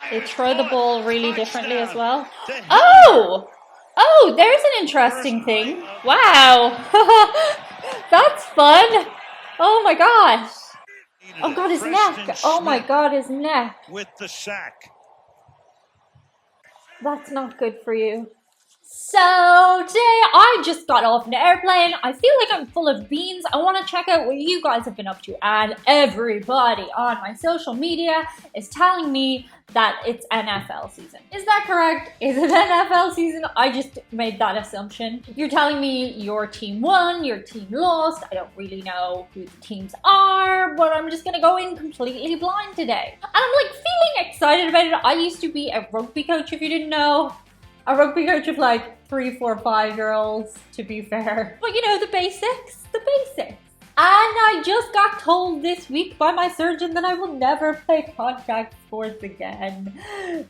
They throw the ball really differently as well. Oh! Oh, there's an interesting thing. Wow. That's fun. Oh my gosh. Oh god, his neck. Oh my god, his neck. With the sack. That's not good for you. So today I just got off an airplane. I feel like I'm full of beans. I want to check out what you guys have been up to, and everybody on my social media is telling me that it's NFL season. Is that correct? Is it NFL season? I just made that assumption. You're telling me your team won, your team lost. I don't really know who the teams are, but I'm just gonna go in completely blind today. And I'm like feeling excited about it. I used to be a rugby coach, if you didn't know. A rugby coach of like 3, 4, 5-year-olds, to be fair. But you know, the basics, the basics. And I just got told this week by my surgeon that I will never play contact sports again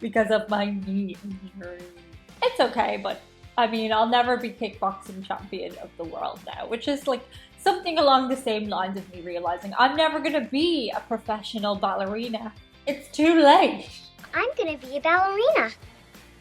because of my knee injury. It's okay, but I mean, I'll never be kickboxing champion of the world now, which is like something along the same lines of me realizing I'm never gonna be a professional ballerina. It's too late. I'm gonna be a ballerina.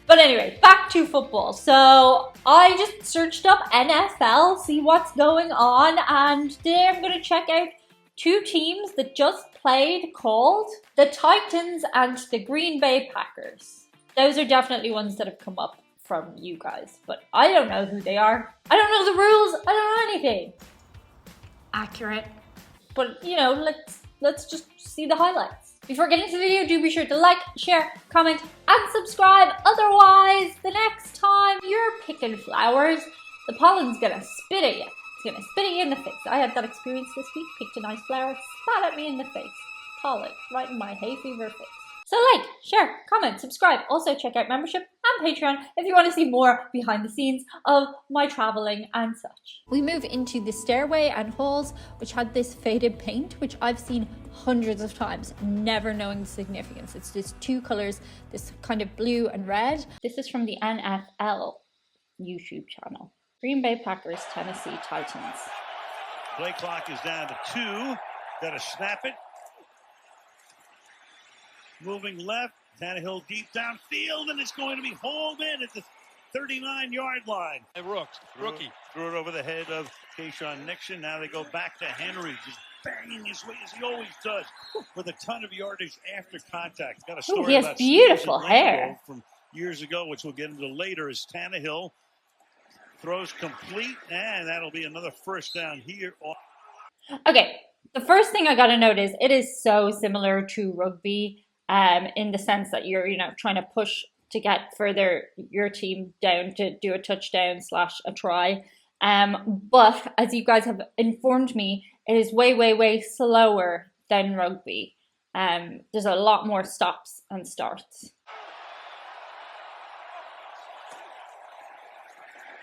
But anyway, back to football. So I just searched up NFL, see what's going on, and today I'm going to check out 2 teams that just played called the Titans and the Green Bay Packers. Those are definitely ones that have come up from you guys, but I don't know who they are. I don't know the rules. I don't know anything. Accurate. But you know, let's just see the highlights. Before getting to the video, do be sure to like, share, comment, and subscribe. Otherwise, the next time you're picking flowers, the pollen's gonna spit at you. It's gonna spit at you in the face. I had that experience this week. Picked a nice flower, spat at me in the face. Pollen, right in my hay fever face. So like, share, comment, subscribe. Also check out membership and Patreon if you want to see more behind the scenes of my traveling and such. We move into the stairway and halls, which had this faded paint, which I've seen hundreds of times, never knowing the significance. It's just 2 colors, this kind of blue and red. This is from the NFL YouTube channel. Green Bay Packers, Tennessee Titans. Play clock is down to 2. Gotta snap it. Moving left, Tannehill deep downfield, and it's going to be hauled in at the 39-yard line. Rookie. Threw it over the head of Keyshawn Nixon. Now they go back to Henry, just banging his way as he always does, with a ton of yardage after contact. Got a story he has about beautiful hair from years ago, which we'll get into later, as Tannehill throws complete, and that'll be another first down here. Okay, the first thing I gotta note is it is so similar to rugby. In the sense that you're, trying to push to get further your team down to do a touchdown / a try. But as you guys have informed me, it is way, way, way slower than rugby. There's a lot more stops and starts.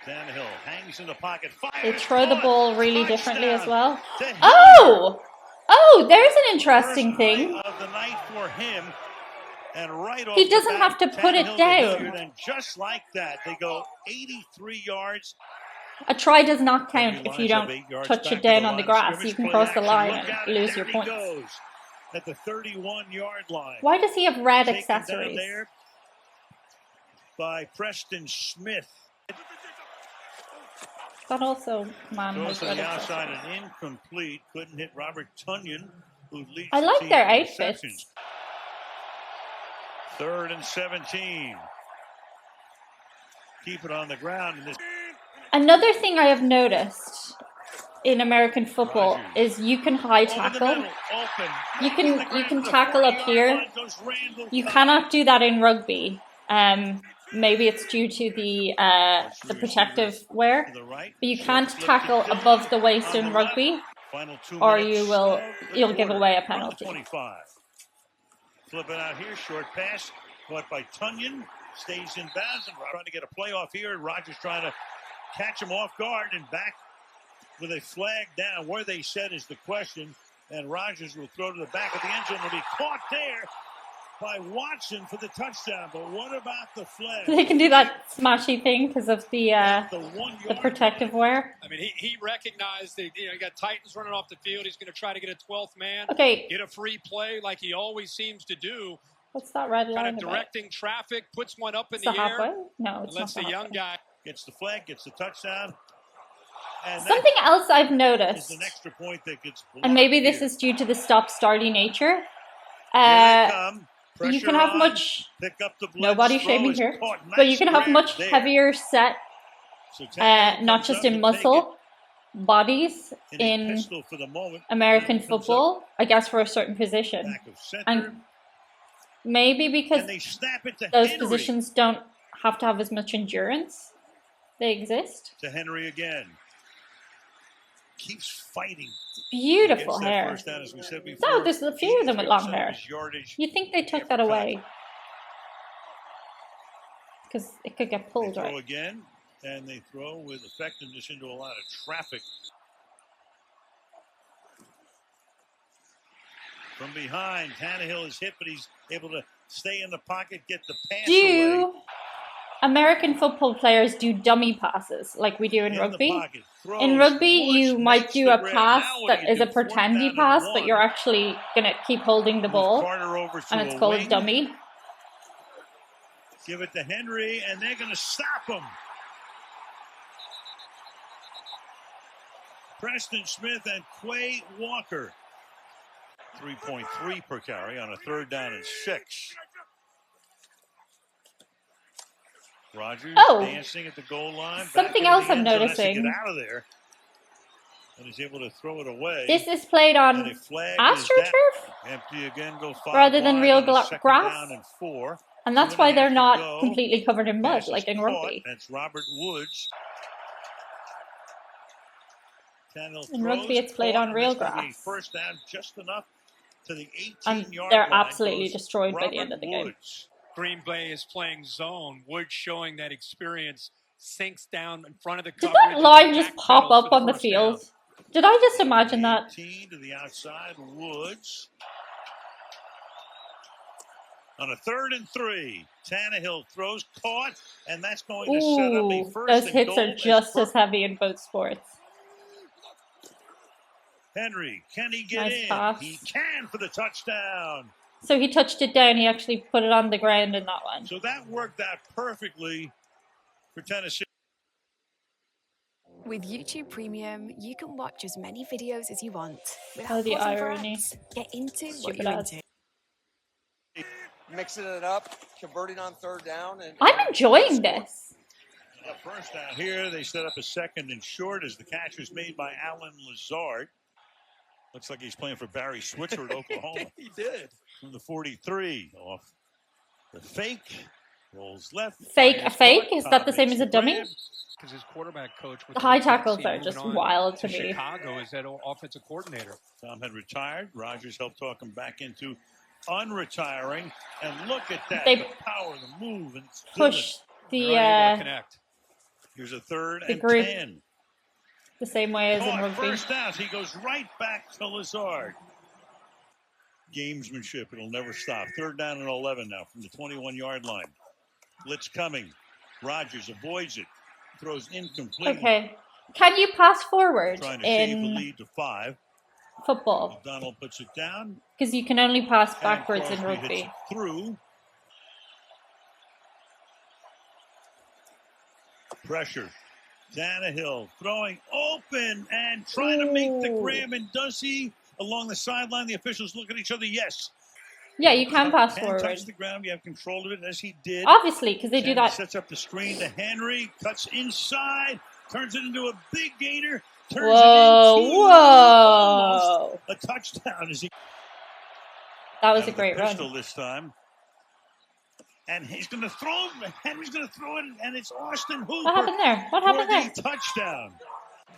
Tannehill hangs in the pocket. They throw the ball really differently as well. Oh, there's an interesting thing. Of the night for him, and right off he doesn't have to put it down. And just like that, they go 83 yards. A try does not count if you don't touch it down on the grass. You can cross the line and lose your points. At the 31-yard line. Why does he have red accessories? There by Preston Smith. That also, man, goes to the outside and incomplete. Couldn't hit Robert Tonyan, who leads. I like their outfits. 3rd and 17. Keep it on the ground. Another thing I have noticed in American football is you can high tackle. You can tackle up here. You cannot do that in rugby. Maybe it's due to the protective wear, but you can't tackle above the waist in rugby, or you'll give away a penalty. Flip it out here, short pass, caught by Tonyan, stays in bounds, and trying to get a playoff here, and Rodgers trying to catch him off guard and back with a flag down. Where they said is the question, and Rodgers will throw to the back of the end zone. Will be caught there by Watson for the touchdown. But what about the flag? They can do that smashy thing because of the protective wear. I mean, he recognized that, you got Titans running off the field. He's going to try to get a 12th man. Okay. Get a free play like he always seems to do. What's that red line Kind of about? directing traffic, puts one up in It's the the halfway? air. No, it's Lets not the young guy. Gets the flag, gets the touchdown. And Something else I've that is noticed, an extra point that gets blocked and maybe this here. is due to the stop-starty nature. Here they come. You can Pressure have on. much. Pick up the blitz. Nobody Throw shaming is here, caught. but you Nice can have grab much there. heavier set, So Tannehill not comes just up in to take muscle, bodies it in a in pistol for the moment. American Tannehill comes up football, I guess, for a certain position. back of center, And maybe because and they snap it to those Henry. positions don't have to have as much endurance, they exist. To Henry again. Keeps fighting. Beautiful Against that hair. first down, as we said before. No, there's a few of them with long 83% hair. his yardage You'd think they took that after away. Because it could get They pulled, throw right? again, and they throw with effectiveness into a lot of traffic. From behind, Tannehill is hit, but he's able to stay in the pocket, get the pass away. Do American football players do dummy passes like we do in In the rugby? pocket, throws, In rugby, Woods you might makes do the a grab. pass Now what that do you is a do? Fourth down pretendy and pass, but 1. you're actually going to keep holding the Move ball, Carter over to and it's a called wing. dummy. Give it to Henry, and they're going to stop him. Preston Smith and Quay Walker. 3.3 per carry on a 3rd down and 6. Rogers dancing at the goal line. Something else I'm noticing. Get out of there. And he's able to throw it away. This is played on And a flag is AstroTurf, empty again. Go 5 rather than wide real on a 2nd grass. down and 4. and that's 2.5 why they're to not go. completely covered in mud Pass like is in caught. rugby. That's Robert Woods. Tannehill In rugby, throws, it's played caught, on and real that's gonna be grass. 1st down, just enough to the 18-yard And line. they're absolutely goes destroyed by the Robert end of the game. Woods. Green Bay is playing zone. Woods showing that experience, sinks down in front of the Did coverage. that line and just backpedals pop for up on the first field? down. Did I just imagine that? 18 to the outside, Woods. On a 3rd and 3, Tannehill throws, caught, and that's going to set up a Ooh, 1st those and hits goal are just as heavy in both sports. Henry, can he get Nice in? pass. He can for the touchdown. So he touched it down, he actually put it on the ground in that one. So that worked out perfectly for Tennessee. With YouTube Premium, you can watch as many videos as you want. Oh, the pausing for irony. ads. Get into what Stupid you're ads. into. Mixing it up, converting on 3rd down. And I'm enjoying this. The 1st down here, they set up a 2nd and short as the catch was made by Alan Lazard. Looks like he's playing for Barry Switzer at Oklahoma. He did. From the 43, off the fake, rolls left. Fake, a fires fake? caught, Is that the Cobb same makes as a the dummy? grab. Because his quarterback coach with The high Tennessee tackles are moving just on wild to me. Chicago is that offensive coordinator. Tom had retired. Rogers helped talk him back into unretiring. And look at that. They the power, the move. And it's Push They're the unable to connect. Here's a 3rd the and group 10. the same way as in Caught, rugby. 1st down. He goes right back to Lazard. Gamesmanship. It'll never stop. 3rd down and 11 now from the 21-yard line. Blitz coming. Rogers avoids it. Throws incomplete. Okay. Can you pass forward Trying to shave the in lead to 5. football? Donald puts it down. Because you can only pass And backwards in Crosby hits rugby. it through. Pressure. Tannehill throwing open and trying to make the Ooh. grab. And does he? Along the sideline, the officials look at each other. Yes. Yeah, you can pass Can forward. touch the ground. You have control of it, as he did. Obviously, because they do Jennings that. sets up the screen to Henry. Cuts inside. Turns it into a big gainer. Turns Whoa, it into whoa. almost a touchdown. As he That was out a of the great pistol run. this time. And he's going to throw. Henry's going to throw it, and it's Austin Hooper. What happened there? What happened for there? the touchdown.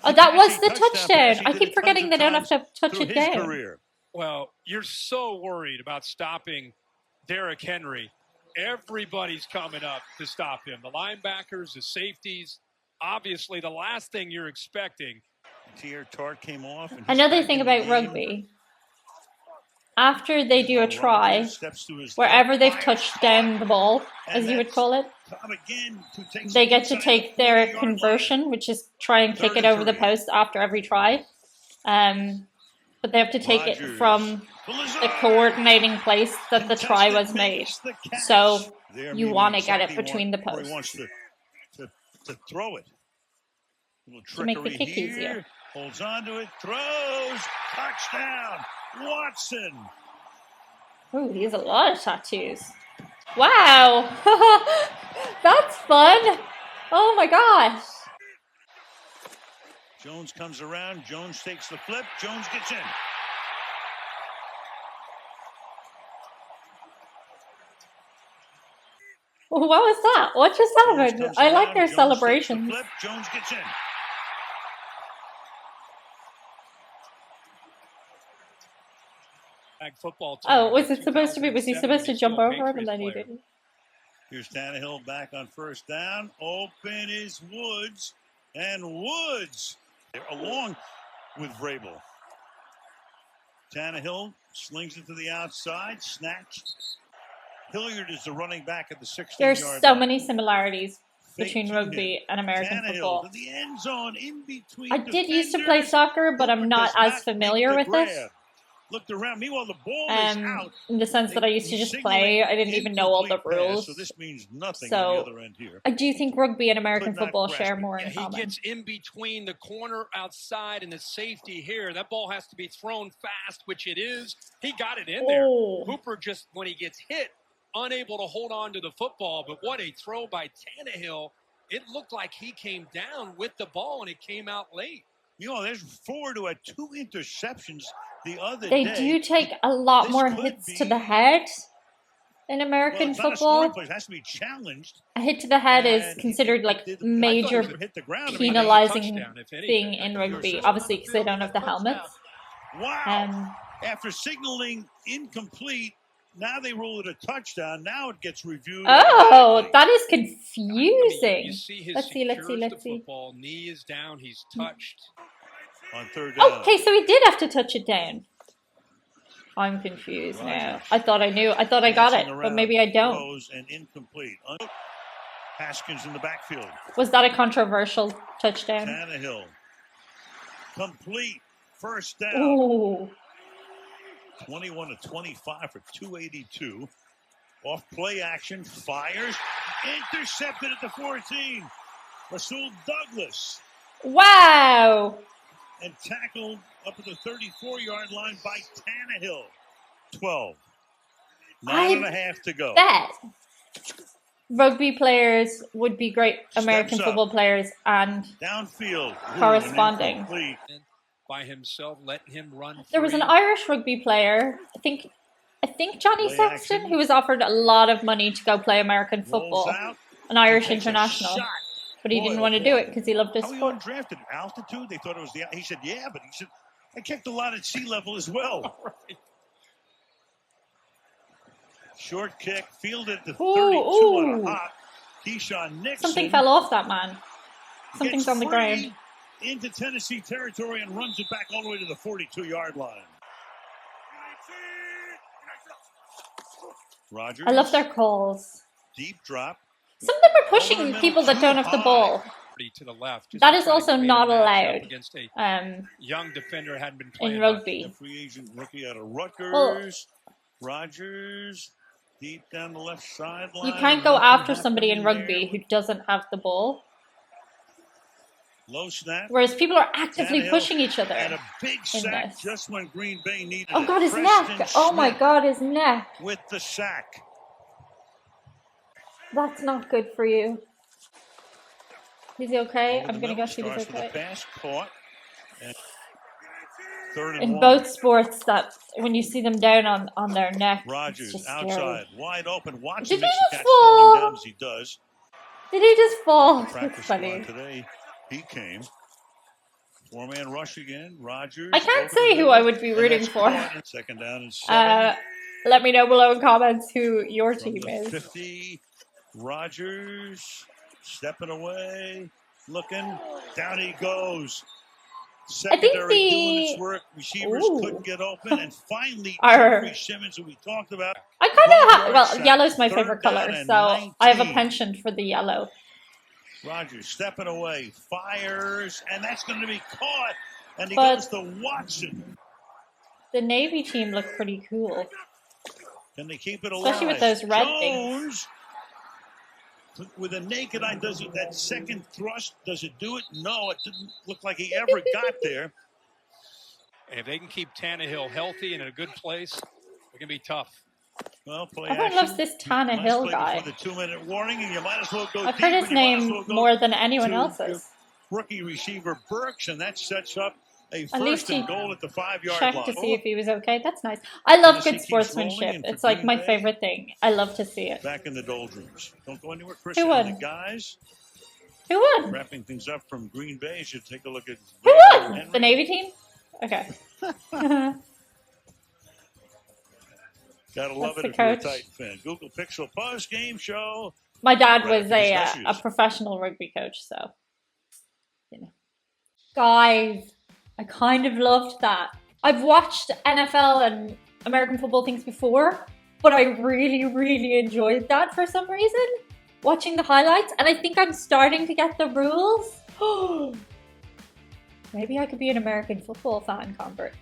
Oh, that was Actually, the touchdown touchdown. pass. He I did keep it forgetting tons they of don't have times to touch through it his down. career. Well, you're so worried about stopping Derrick Henry. Everybody's coming up to stop him. The linebackers, the safeties. Obviously, the last thing you're expecting. Tier Tart came off. And he's Another back thing in the about game. rugby, after they do a Rogers try, steps to his wherever left, they've fires touched down the ball, and as you would that's call it, Cobb again, who takes they it get to inside take the their 40-yard conversion, which is try and kick 3rd it and over the 3. post after every try. But they have to take it Rogers. from the coordinating place that the try was made. So you want to get it between the posts. He wants to throw it. To make the kick easier. Holds on to it, throws, touchdown, Watson. Ooh, he has a lot of tattoos. Wow, that's fun. Oh my gosh. Jones comes around, Jones takes the flip, Jones gets in. What was that? What just happened? I like their celebrations. Flip, Jones gets in. Football team. Oh, was it supposed to be? Was he supposed to jump over him and then he didn't? Here's Tannehill back on first down. Open is Woods. And Woods, along with Vrabel. Tannehill slings it to the outside. Snatched. Hilliard is the running back at the 16-yard line. There's so many similarities between rugby and American football. To the end zone, in between I did used to play soccer, but I'm not as familiar with it. Looked around. Meanwhile, the ball is out. In the sense that I used to just play. I didn't even know all the rules. So this means nothing on the other end here. I do think rugby and American football share more in common. He gets in between the corner outside and the safety here. That ball has to be thrown fast, which it is. He got it in there. Hooper just, when he gets hit, unable to hold on to the football. But what a throw by Tannehill. It looked like he came down with the ball, and it came out late. You know, there's Ford who had 2 interceptions the other day. They do take a lot more hits to the head in American football. It has to be challenged. A hit to the head is considered like major penalizing thing in rugby, obviously because they don't have the helmets. Wow. After signaling incomplete, now they rule it a touchdown. Now it gets reviewed. Oh, that is confusing. You see his let's see. Football. Knee is down. He's touched. On third down. Okay, so he did have to touch it down. I'm confused now. I thought I knew. I thought I got it, but maybe I don't. And incomplete. Haskins in the backfield. Was that a controversial touchdown? Tannehill. Complete. First down. Ooh. 21-25 for 282. Off play action. Fires. Intercepted at the 14. Rasul Douglas. Wow. And tackled up at the 34-yard line by Tannehill. 12. 9.5 to go. Bet rugby players would be great American football players and downfield corresponding. By himself, letting him run. There was an Irish rugby player, I think Johnny Sexton, who was offered a lot of money to go play American football, an Irish international. But he didn't want to do it because he loved his sport. How he drafted altitude? They thought it was he said, yeah, but he said, I kicked a lot at sea level as well. Right. Short kick, fielded to 32 on a hop. Keyshawn Nixon. Something fell off that man. Something's on the ground. Into Tennessee territory and runs it back all the way to the 42-yard line. Rogers. I love their calls. Deep drop. Some of them are pushing people that don't have the ball. To the left. That is also not allowed. Against a young defender hadn't been playing in rugby. A free agent rookie out of Rutgers. Rogers. Deep down the left sideline. You can't go after somebody in rugby who doesn't have the ball. Low snap. Whereas people are actively pushing each other. And a big sack just when Green Bay needed Oh God, his neck! Oh my God, his neck! With the sack. That's not good for you. Is he okay? I'm gonna go see if he's okay. Pass caught. In both sports, that when you see them down on their neck, Rogers it's just outside, scary. wide open. Watch Did him he just fall? As he does. Did he just fall? That's funny. Today he came. 4-man rush again. Rogers. I can't say who I would be rooting for. Second down and 7. Let me know below in comments who your team is. 50. Rogers stepping away, looking. Down he goes. Secondary doing its work. Receivers couldn't get open, and finally, Jeffrey Simmons, who we talked about. I kind of have. Yellow's my favorite color, so I have a penchant for the yellow. Rogers stepping away, fires, and that's going to be caught. And he goes to Watson. The Navy team looked pretty cool. Can they keep it alive? Especially with those red things. Jones, with a naked eye, does it, that second thrust, does it do it? No, it didn't look like he ever got there. And if they can keep Tannehill healthy and in a good place, it can be tough. Well, play Everyone action. loves this Tannehill guy. The 2-minute warning, and you might as well go I've deep, heard his and you might as name well go more than anyone to else's. Rookie receiver Burks, and that sets up a At least first he and goal at the 5-yard checked line. to see if he was okay. That's nice. I love Tennessee good keeps sportsmanship. rolling, and It's for like Green my Bay, favorite thing. I love to see it. Back in the doldrums. Don't go anywhere, Chris. Who And won? the guys Who won? wrapping things up from Green Bay. Should take a look at Who won? Henry. The Navy team? Okay. Gotta love That's it the if you're a coach. Titan fan. Google Pixel Post Game Show. My dad Right, was these a messages. professional rugby coach, so, you know. Guys, I kind of loved that. I've watched NFL and American football things before, but I really, really enjoyed that for some reason. Watching the highlights, and I think I'm starting to get the rules. Maybe I could be an American football fan convert.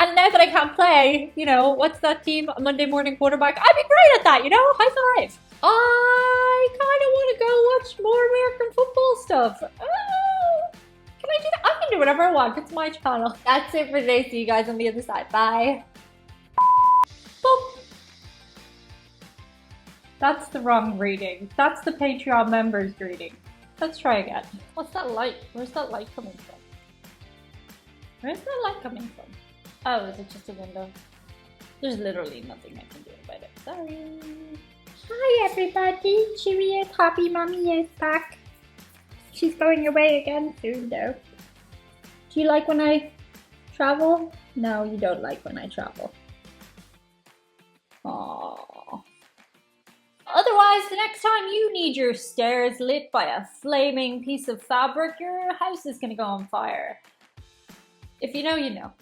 And now that I can't play, you know, what's that team? Monday morning quarterback. I'd be great at that, you know? High five. I kind of want to go watch more American football stuff. Can I do that? I can do whatever I want. It's my channel. That's it for today. See you guys on the other side. Bye. Boop. That's the wrong greeting. That's the Patreon members greeting. Let's try again. What's that light? Where's that light coming from? Where's that light coming from? Oh, is it just a window? There's literally nothing I can do about it. Sorry. Hi everybody. Cheerio, Poppy Mommy is back. She's going away again soon though. Do you like when I travel? No, you don't like when I travel. Aww. Otherwise, the next time you need your stairs lit by a flaming piece of fabric, your house is gonna go on fire. If you know, you know.